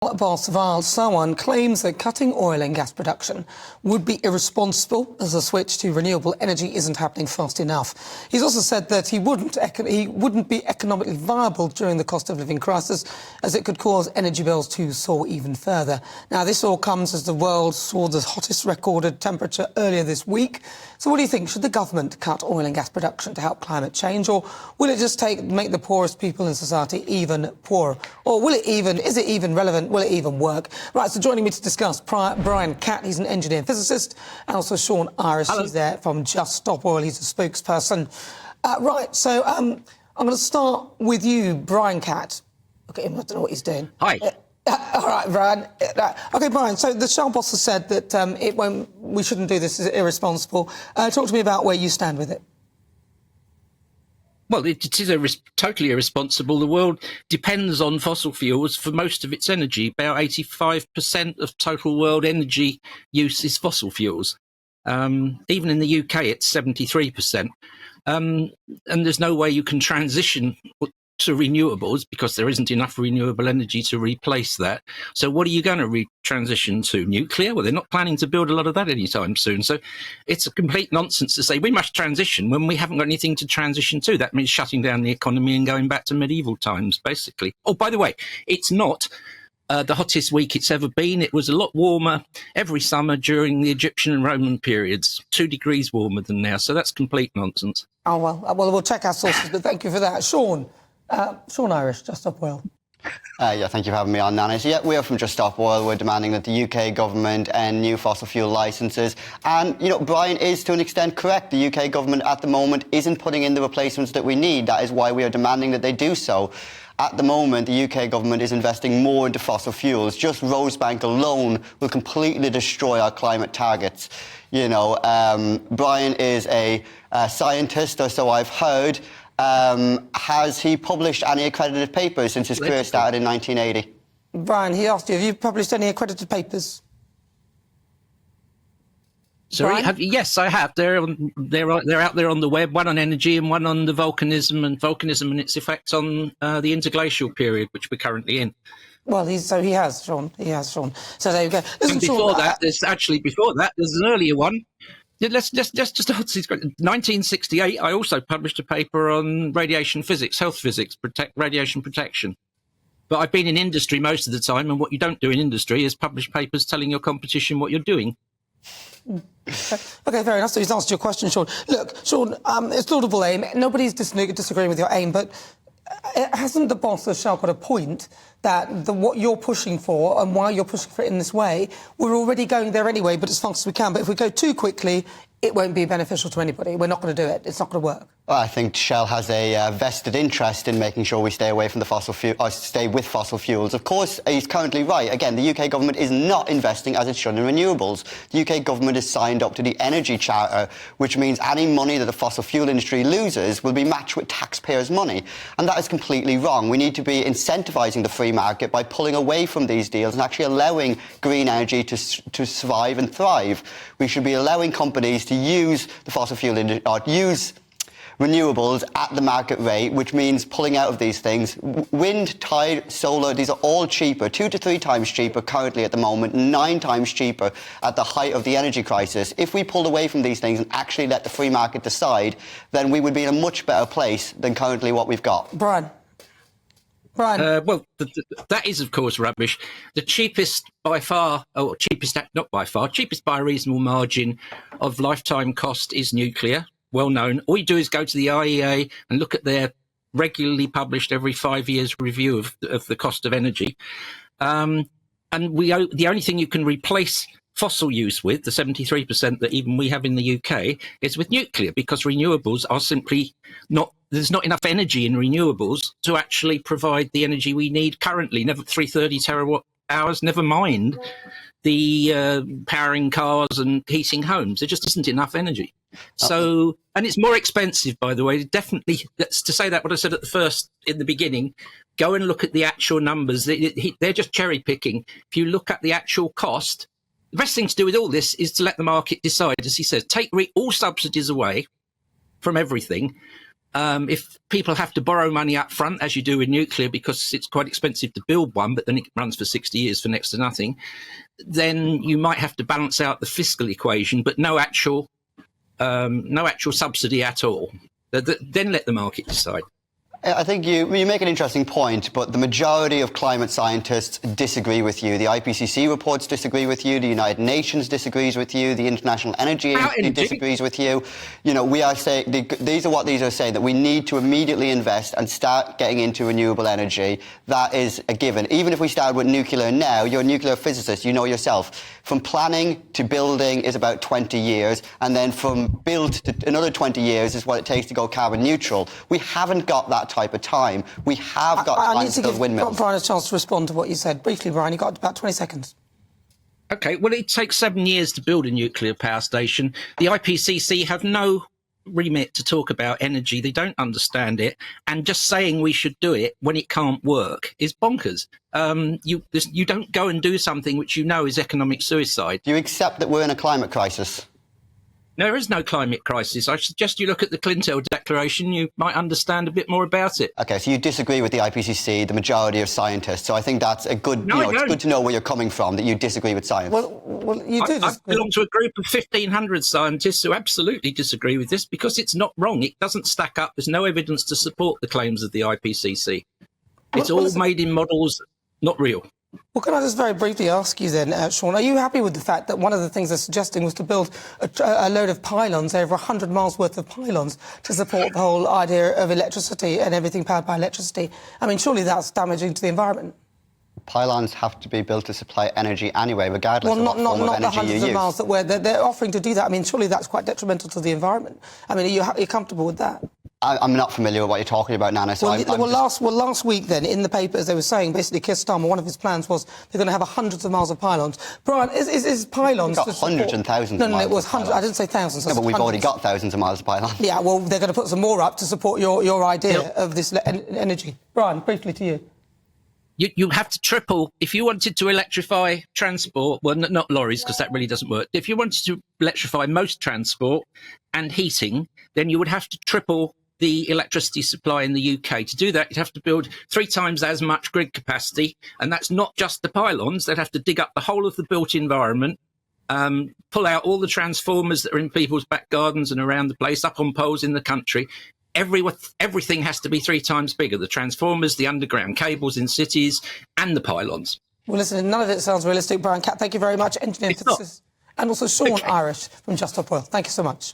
Boss Val Sawan claims that cutting oil and gas production would be irresponsible as the switch to renewable energy isn't happening fast enough. He's also said that he wouldn't be economically viable during the cost of living crisis, as it could cause energy bills to soar even further. Now, this all comes as the world saw the hottest recorded temperature earlier this week. So what do you think? Should the government cut oil and gas production to help climate change, or will it just make the poorest people in society even poorer? Or is it even relevant? Will it even work? Right, so joining me to discuss, Brian Catt, he's an engineer and physicist, and also Sean Irish, he's there from Just Stop Oil, he's a spokesperson. Right, so I'm going to start with you, Brian Catt. Okay, I don't know what he's doing. Hi. All right, Brian. Okay, Brian, so the Shell boss has said that we shouldn't do this, it's irresponsible. Talk to me about where you stand with it. Well, it is totally irresponsible. The world depends on fossil fuels for most of its energy. About 85% of total world energy use is fossil fuels. Even in the UK, it's 73%. And there's no way you can transition to renewables because there isn't enough renewable energy to replace that. So what are you going to transition to? Nuclear? Well, they're not planning to build a lot of that anytime soon. So it's a complete nonsense to say we must transition when we haven't got anything to transition to. That means shutting down the economy and going back to medieval times, basically. Oh, by the way, it's not the hottest week it's ever been. It was a lot warmer every summer during the Egyptian and Roman periods, 2 degrees warmer than now. So that's complete nonsense. Oh, well, we'll check our sources, but thank you for that. Sean Irish, Just Stop Oil. Yeah, thank you for having me on, Nana. So, yeah, we are from Just Stop Oil. We're demanding that the UK government end new fossil fuel licences. And, Brian is to an extent correct. The UK government at the moment isn't putting in the replacements that we need. That is why we are demanding that they do so. At the moment, the UK government is investing more into fossil fuels. Just Rosebank alone will completely destroy our climate targets. Brian is a scientist, or so I've heard. Has he published any accredited papers since his career started in 1980? Brian, he asked you, have you published any accredited papers? Sorry, yes, I have. They're out there on the web. One on energy and one on the volcanism and its effects on the interglacial period, which we're currently in. Well, he has, Sean. So there you go. Listen, and before that, there's an earlier one. Yeah, let's just 1968. I also published a paper on radiation physics, health physics, radiation protection. But I've been in industry most of the time, and what you don't do in industry is publish papers telling your competition what you're doing. Okay, fair enough. So he's answered your question, Sean. Look, Sean, it's laudable aim. Nobody's disagreeing with your aim, but hasn't the boss of Shell got a point that what you're pushing for and why you're pushing for it in this way, we're already going there anyway, but as fast as we can. But if we go too quickly, it won't be beneficial to anybody. We're not going to do it. It's not going to work. Well, I think Shell has a vested interest in making sure we stay away from the stay with fossil fuels. Of course, he's currently right. Again, the UK government is not investing as it should in renewables. The UK government is signed up to the Energy Charter, which means any money that the fossil fuel industry loses will be matched with taxpayers' money. And that is completely wrong. We need to be incentivising the free market by pulling away from these deals and actually allowing green energy to survive and thrive. We should be allowing companies to use the fossil fuel industry, or use renewables at the market rate, which means pulling out of these things. Wind, tide, solar, these are all cheaper, 2 to 3 times cheaper currently at the moment, 9 times cheaper at the height of the energy crisis. If we pulled away from these things and actually let the free market decide, then we would be in a much better place than currently what we've got. Brian. Well, that is, of course, rubbish. The cheapest by a reasonable margin of lifetime cost is nuclear. Well known. All you do is go to the IEA and look at their regularly published every 5 years review of the cost of energy. And the only thing you can replace fossil use with, the 73% that even we have in the UK, is with nuclear, because renewables are simply not, there's not enough energy in renewables to actually provide the energy we need currently, 330 terawatt hours, never mind the powering cars and heating homes. There just isn't enough energy. So, and it's more expensive, by the way. Definitely, that's to say that what I said in the beginning, go and look at the actual numbers. They're just cherry picking. If you look at the actual cost, the best thing to do with all this is to let the market decide. As he says, take all subsidies away from everything, If people have to borrow money up front, as you do with nuclear, because it's quite expensive to build one, but then it runs for 60 years for next to nothing, then you might have to balance out the fiscal equation, but no actual subsidy at all. Then let the market decide. I think you make an interesting point, but the majority of climate scientists disagree with you. The IPCC reports disagree with you. The United Nations disagrees with you. The International Energy Agency disagrees with you. You know, we are saying, these are saying that we need to immediately invest and start getting into renewable energy. That is a given. Even if we start with nuclear now, you're a nuclear physicist, you know yourself. From planning to building is about 20 years, and then from build to another 20 years is what it takes to go carbon neutral. We haven't got that type of time. We have got time to build windmills. Brian a chance to respond to what you said. Briefly, Brian, you've got about 20 seconds. OK, well, it takes 7 years to build a nuclear power station. The IPCC have no remit to talk about energy. They don't understand it. And just saying we should do it when it can't work is bonkers. You don't go and do something which you know is economic suicide. Do you accept that we're in a climate crisis? There is no climate crisis. I suggest you look at the Clinton Declaration. You might understand a bit more about it. OK, so you disagree with the IPCC, the majority of scientists. So I think that's a good, it's good to know where you're coming from, that you disagree with science. Well, you do. I belong to a group of 1,500 scientists who absolutely disagree with this because it's not wrong. It doesn't stack up. There's no evidence to support the claims of the IPCC. It's all made in models, not real. Well, can I just very briefly ask you then, Sean, are you happy with the fact that one of the things they're suggesting was to build a load of pylons, over 100 miles worth of pylons, to support the whole idea of electricity and everything powered by electricity? I mean, surely that's damaging to the environment. Pylons have to be built to supply energy anyway, regardless of what form of energy you use. Well, not the hundreds of miles that they're offering to do that. I mean, surely that's quite detrimental to the environment. I mean, are you comfortable with that? I'm not familiar with what you're talking about, Nana. So last week, then, in the papers, they were saying, basically, Keir Starmer, one of his plans was they're going to have hundreds of miles of pylons. Brian, is pylons... We've got hundreds and thousands of miles. No, it was hundreds. I didn't say thousands. No, but we've already got thousands of miles of pylons. Yeah, well, they're going to put some more up to support your idea of this energy. Brian, briefly to you. You have to triple. If you wanted to electrify transport, well, not lorries, because that really doesn't work. If you wanted to electrify most transport and heating, then you would have to triple the electricity supply in the UK. To do that, you'd have to build 3 times as much grid capacity, and that's not just the pylons. They'd have to dig up the whole of the built environment, pull out all the transformers that are in people's back gardens and around the place, up on poles in the country. Everything has to be 3 times bigger: the transformers, the underground cables in cities, and the pylons. Well, listen, none of it sounds realistic. Brian Catt, thank you very much. Engineer, physicist, and also Sean Irish from Just Stop Oil. Thank you so much.